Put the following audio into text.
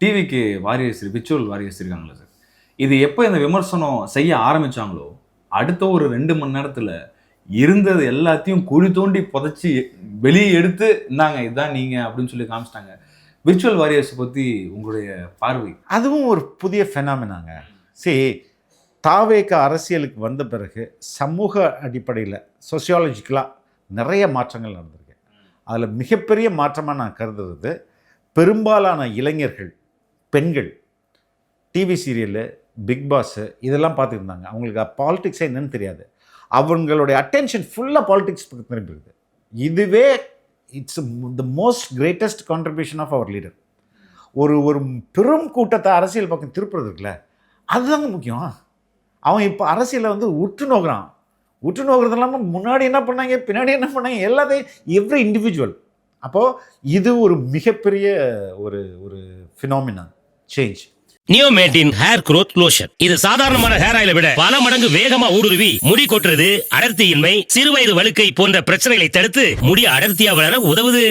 டிவிக்கு warriors virtual warriors இருக்காங்களா sir? இது எப்போ இந்த விமர்சனம் செய்ய ஆரம்பிச்சாங்களோ, அடுத்த ஒரு 2 மணி நேரத்துல இருந்தது எல்லாத்தையும் குழி தோண்டி புதைச்சு வெளிய எடுத்து, "இந்தாங்க இதான் நீங்க" அப்படின்னு சொல்லி காமிச்சுட்டாங்க. விர்ச்சுவல் வாரியர்ஸ் பத்தி உங்களுடைய பார்வை? அதுவும் ஒரு புதிய ஃபெனாமினாங்க. தாவேக அரசியலுக்கு வந்த பிறகு சமூக அடிப்படையில் சோசியாலஜிக்கலாக நிறைய மாற்றங்கள் நடந்திருக்கு. அதில் மிகப்பெரிய மாற்றமாக நான் கருதுறது, பெரும்பாலான இளைஞர்கள், பெண்கள் டிவி சீரியலு, பிக் பாஸு இதெல்லாம் பார்த்துருந்தாங்க. அவங்களுக்கு பாலிடிக்ஸே என்னன்னு தெரியாது. அவங்களுடைய அட்டென்ஷன் ஃபுல்லாக பாலிடிக்ஸ் பக்கம் திரும்பி இருக்குது. இதுவே it's the most greatest contribution of our leader. ஒரு பெரும் கூட்டத்தை அரசியல் பக்கம் திருப்புறது இருக்குல்ல, அதுதாங்க முக்கியம். அவன் இப்போ அரசியலை உற்று நோக்குறான். உற்று நோக்குறது இல்லாமல் முன்னாடி என்ன பண்ணாங்க, பின்னாடி என்ன பண்ணாங்க, எல்லாத்தையும் எவ்ரி இண்டிவிஜுவல். அப்போது இது ஒரு மிகப்பெரிய ஒரு ஒரு ஃபினாமினா சேஞ்ச். நியோமேட்டின் ஹேர் க்ரோத் லோஷன். இது சாதாரணமான ஹேர் ஆயிலை விட பல மடங்கு வேகமா ஊடுருவி முடி கொட்டுறது, அடர்த்தியின்மை, சிறுவயது வழுக்கை போன்ற பிரச்சனைகளை தடுத்து முடி அடர்த்தியா வளர உதவுது.